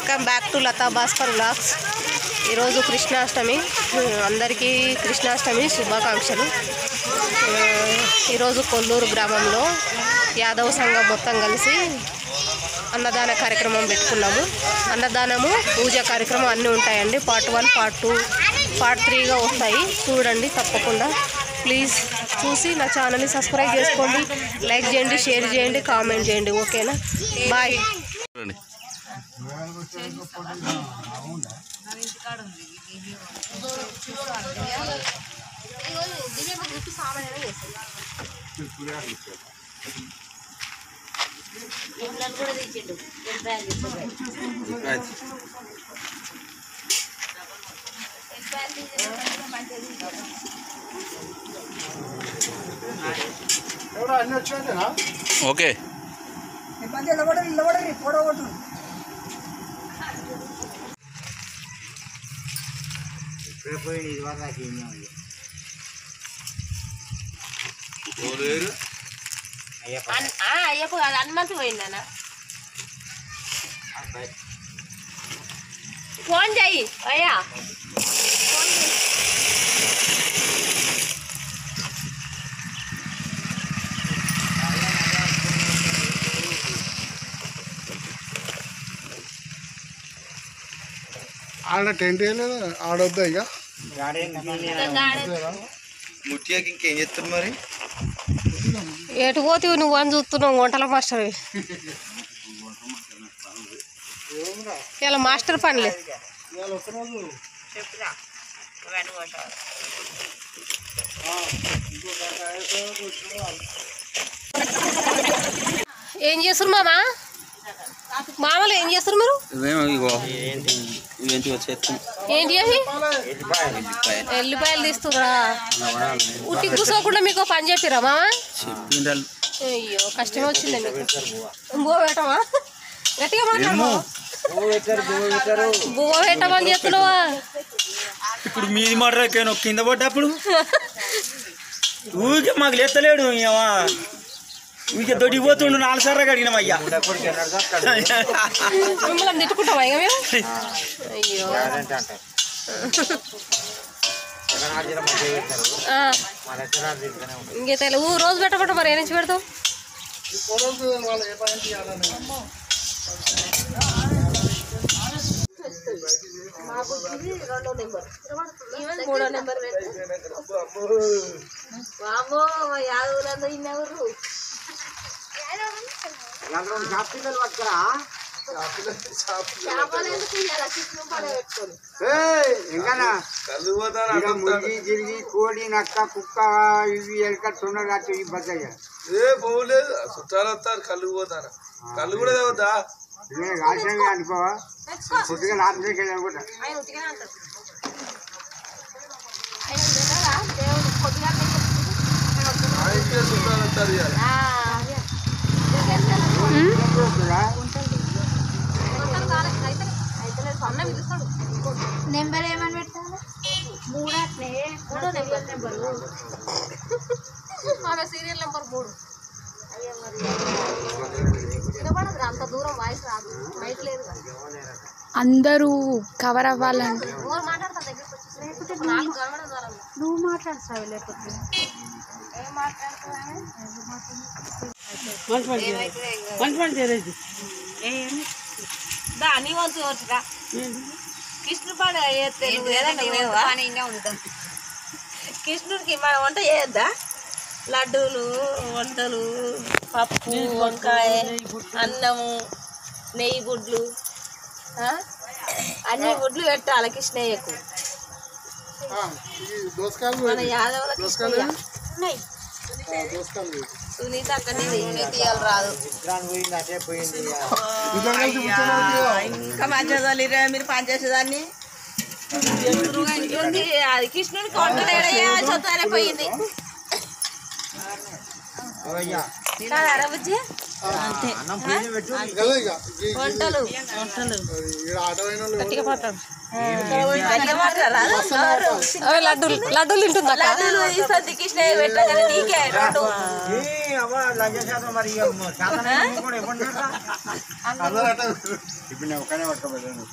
Welcome back to Latha Bhaskar vlogs. ఈరోజు కృష్ణాష్టమి, అందరికీ కృష్ణాష్టమి శుభాకాంక్షలు. ఈరోజు కొల్లూరు గ్రామంలో యాదవ సంఘం మొత్తం కలిసి అన్నదాన కార్యక్రమం పెట్టుకున్నాము. అన్నదానము, పూజ కార్యక్రమం అన్నీ ఉంటాయండి. పార్ట్ 1, పార్ట్ 2, పార్ట్ 3గా వస్తాయి. చూడండి తప్పకుండా. ప్లీజ్ చూసి నా ఛానల్ని సబ్స్క్రైబ్ చేసుకోండి, లైక్ చేయండి, షేర్ చేయండి, కామెంట్ చేయండి. ఓకేనా? బాయ్. ఓకే అయ్యప్ప కాదు, హనుమంతు పోయిందన్న. ఫోన్ చెయ్యి అయ్యా. ఆడ టెంట్ వేయలేదు, ఆడొద్దా ఇక ముట్టియాకి ఇంకేం చెప్తారు మరి? ఎటు పోతేవి నువ్వు అని చూస్తున్నావు, వంటల మాస్టర్. ఇలా మాస్టర్ పనిలే. ఏం చేస్తారు మామా? మామూలు ఏం చేస్తారు మీరు? ఏంటి అవి? ఎల్లిపాయలు తీస్తురా. ఉట్టి కూర్చోకుండా మీకు పని చెప్పిరా మామా? అయ్యో కష్టం వచ్చిందండి. బువ్వ పెట్టమా? గట్టిగా మాట్లాడమా? బువ్వ పెట్టమని చెప్తున్నావా? ఇప్పుడు మీది మాట కింద పడ్డప్పుడు ఊరికే మాకు లేస్తలేడు. ఊరికే దొడిపోతుండు. 4 సార్లు అడిగినాం అయ్యా. మిమ్మల్ని తిట్టుకుంటామా ఇక మేము? అయ్యో ఇంకే తెలుగు రోజు పెట్టమంటా. మరి ఏ నుంచి పెడతావు? మూడో నెంబర్ యాదవులందరూ ఇన్నెవరు? జిరిగి కోడి నక్క కుక్క ఇవి ఎక్క తొందరగా ఇవి బద్దయ్యా. పోలేదు, చుట్టాలు వస్తారు. కళ్ళు పోతారా? కళ్ళు కూడా వద్దా? రాజ్యాంగం అనుకోవా? కొద్దిగా రాత్రికి వెళ్ళకుండా చుట్టాలు వస్తారు. నెంబర్ ఏమని పెడతాను? మూడో నెంబర్. ఆమె సీరియల్ నెంబర్ 3. అంత దూరం వాయిస్ రాదు, మైక్ లేదు. అందరూ కవర్ అవ్వాలంటే నువ్వు మాట్లాడుతావు, లేకపోతే దాని వంతు వచ్చుగా కృష్ణుడు పాట తెలుగు ఉంటాం. కృష్ణుడికి మన వంట చేయొద్దా? లడ్డూలు, వంటలు, పప్పు, వంకాయ, అన్నము, నెయ్యి గుడ్లు, అన్ని గుడ్లు పెట్టాలి కృష్ణయ్యకు. మన యాదవులకు సునీత అక్కడనే తీయాలి రాదు. ఇంకా మంచిగా మీరు పని చేసేదాన్ని. అది కృష్ణుడికి వంట పోయింది. వంటలు లడ్డూలు తింటుందా ఇప్పుడు ఒకనే పట్టుకోబెట్టాను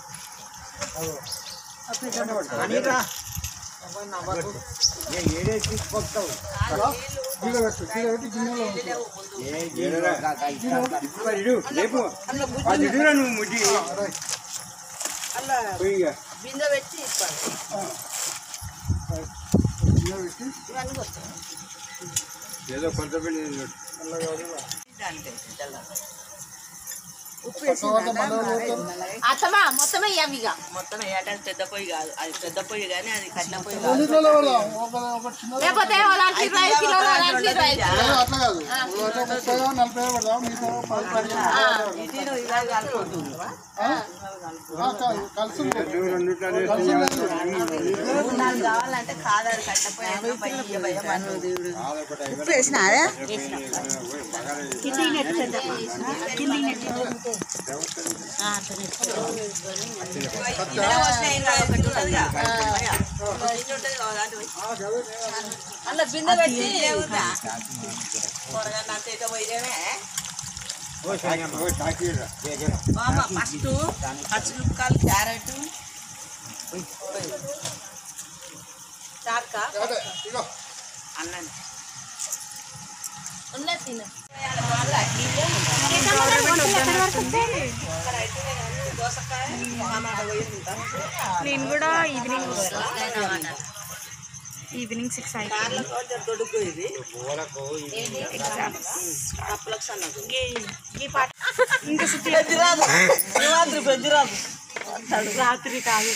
ఏదో కొంత అత్తమా మొత్తమే ఇక మొత్తం వేయటం పెద్ద పొయ్యి కాదు, అది పెద్ద పొయ్యి కానీ అది కట్టిన పొయ్యి కాదు. లేకపోతే కావాలంటే కాదు కట్టిన పొయ్యి ఉప్పు వేసినారా అలా బిందె పెట్టి కూరగాయలు పోయిదేమే ఫస్ట్ పచ్చిమిరపకాయలు, క్యారెట్, చాక అన్నం నేను కూడా ఈవినింగ్ 6 అయిపోయింది. దొడుకు ఇది రాత్రి కాదు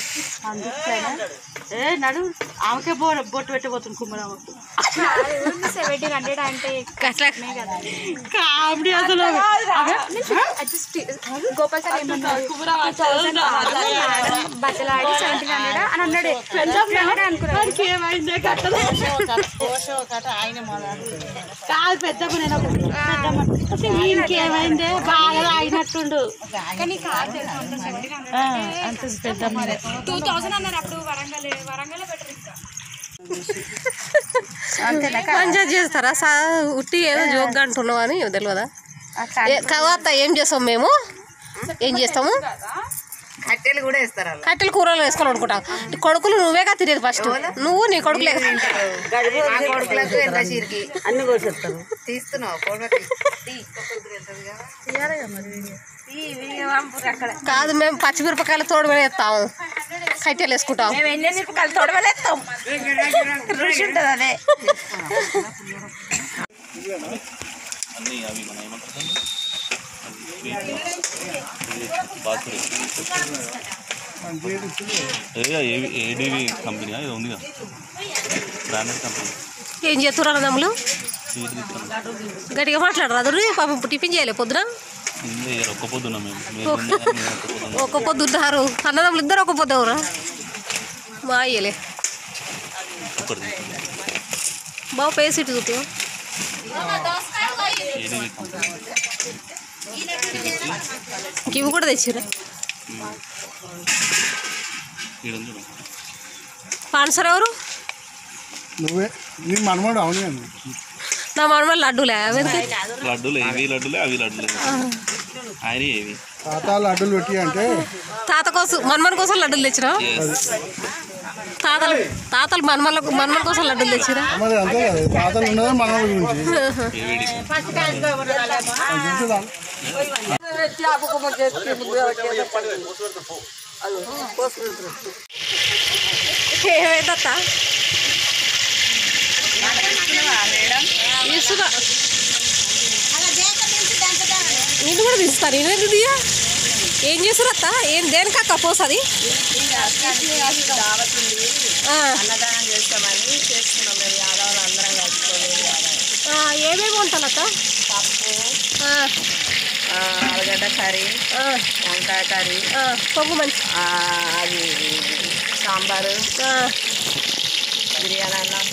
నడు ఆమెకే బొట్టు పెట్టబోతుంది కుమ్మరామకు 1700 అంటే కామెడీ అసలు గోపాల్ సార్ ఏమన్నారు బట్టలు ఆడి 1700 అని అన్నాడు అనుకున్నాడు ఏమైందే కాదు పెద్దకు నేను ఇంకేమైందే బాగా అయినట్టుండు కానీ కాదు అంత పెద్ద 2000 అన్నారు అప్పుడు వరంగల్ బెటర్ మంచిగా చేస్తారా ఉట్టి ఏదో జోక్గా అంటున్నావు అని తెలియదా తర్వాత ఏం చేస్తాం మేము ఏం చేస్తాము కట్టెలు కూడా వేస్తారు, కట్టెలు కూరలు వేసుకొని వండుకుంటాం. కొడుకులు నువ్వేగా తినేది ఫస్ట్, నువ్వు నీ కొడుకులే కొడుకులకు ఎంత చీరికి అన్ని కోసేస్తారు. తీస్తున్నావు కాదు, మేము పచ్చిమిరపకాయలు తోడమేస్తాము, కట్టెలు వేసుకుంటాం. తోడవలేస్తాం, రుచి ఉంటుంది అదే. అన్నీ అవి మన ఏమంటారు ఏడీవి కంపెనీ ఇది ఉందిగా, బ్రాండెడ్ కంపెనీ. ఏం చేస్తున్నారు అన్నదమ్ములు? గట్టిగా మాట్లాడరు అదురు. పాపం టిఫిన్ చేయలే పొద్దున, ఒక్క పొద్దున్నాం మేము. ఒక్క పొద్దున్నారు అన్నదమ్ములు ఇద్దరు, ఒక్క పొద్దు ఎవరా మా అయ్యలే బాబు పేసి ఇటు చూపు. ఇవి కూడా తెచ్చిరా పాన్సర్ ఎవరు? నువ్వే నీ మనమాడు. అవును నా మనమల్ని లడ్డూలే లడ్డూలే, ఇవి లడ్డూలే అవి లడ్డూలే ఆయన ఏవి తాత లడ్డూలు పెట్టి అంటే తాత కోసం మనమన్ కోసం లడ్డూలు తెచ్చిరా. తాతలు మనమల కోసం లడ్డూలు తెచ్చిరా. మరి అంతే కదా, తాతలు ఉన్నదే మనల గురించి. ఏమైందత్త ఇసుగా నేను కూడా తీస్తాను. నేను దియా ఏం చేస్తారు అత్త? ఏం దేనికక్క పోసది? అన్నదానం చేస్తామని చేస్తున్నాం మేము, యాదవులు అందరం కలుపుకోలేదు. ఏమేమి వంటలు అత్త? పప్పు, ఆలుగడ్డ కర్రీ, వంకాయ కర్రీ, పొంగు మంచి అది సాంబారు, బిర్యానీ అన్నం,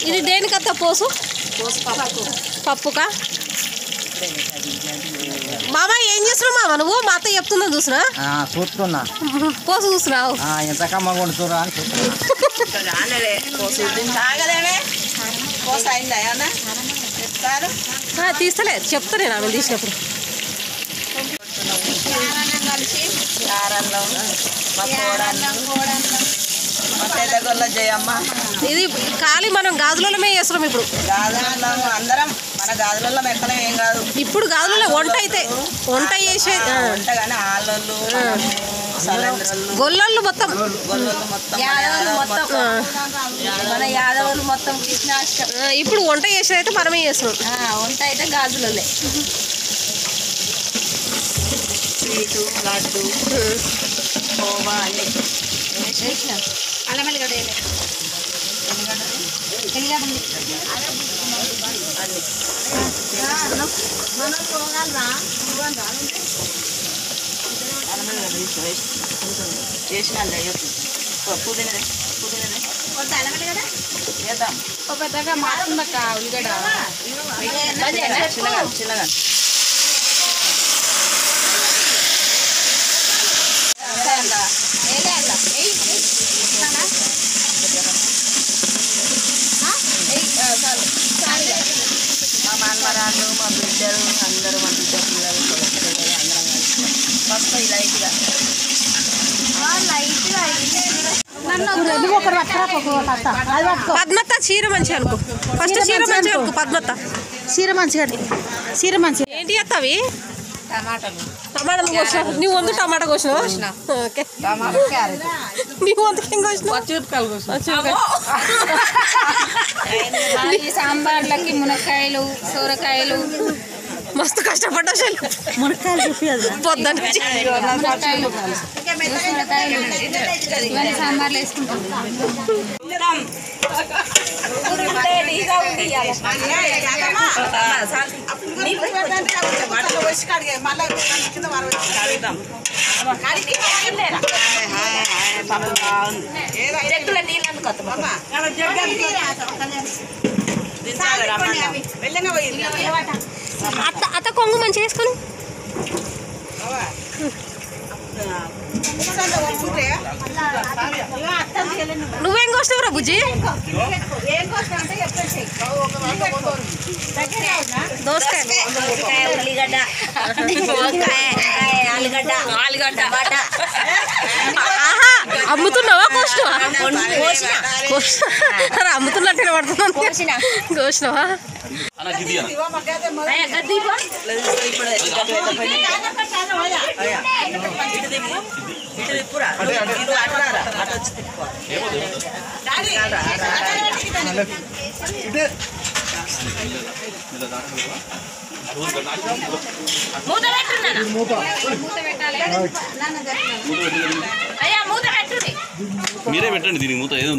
ఇది దేనికత్తా పోసు? పప్పుకా? మామ ఏం చేస్తున్నావు మామ నువ్వు? మా అత్త చెప్తుందా చూసినా? చూస్తున్నా పోసు చూస్తున్నావు? ఎంత కమ్మ కొడుతురా అని చూస్తున్నా. తీస్తలే చెప్తా నేను ఆమె తీసినప్పుడు. ఇది ఖాళీ మనం గాజులలో చేస్తున్నాం ఇప్పుడు. అందరం మన గాజులలో మెక్కలం ఏం కాదు. ఇప్పుడు గాజులలో వంట అయితే వంట చేసే గొల్లళ్ళు మొత్తం మన యాదవులు మొత్తం కృష్ణాష్టం. ఇప్పుడు వంట చేసేది అయితే మనమే చేస్తున్నాం. వంట అయితే గాజులలే. స్వీటు లడ్డు కోవా అన్నీ పెద్దగా మారుందక్క ఉల్లిగడ్డ చిన్నగా మా మనవరాళ్ళు మా బిడ్డలు అందరూ మా బిడ్డ పిల్లలు అందరం ఫస్ట్ లైట్గా పద్మత్త చీర మంచిగా అనుకో. ఫస్ట్ చీర మంచిగా అనుకో. పద్మత్త చీర మంచిగా ఏంటి అత్తవి? టమాటాలు కోసినావు. నీ వంతు టమాటా కోసినావు. ఓకే నీ వంతుకి ఏం కోసినావు? సాంబార్లకి మునక్కాయలు సోరకాయలు మస్తు కష్టపడ్డా మునక్కాయలు పొద్దున్న ఇవన్నీ సాంబార్లు వేసుకుంటాం. అత్త కొంగు మంచిగా వేసుకొని నువ్వేం కోసినావురా బుజ్జి? దోసకాయ ఉల్లిగడ్డ ఆలుగడ్డ అమ్ముతున్నావా? అమ్ముతున్నట్టు పడుతున్నాను. కోసినావా? మీరే పెట్టండి దీనికి మూత ఏదో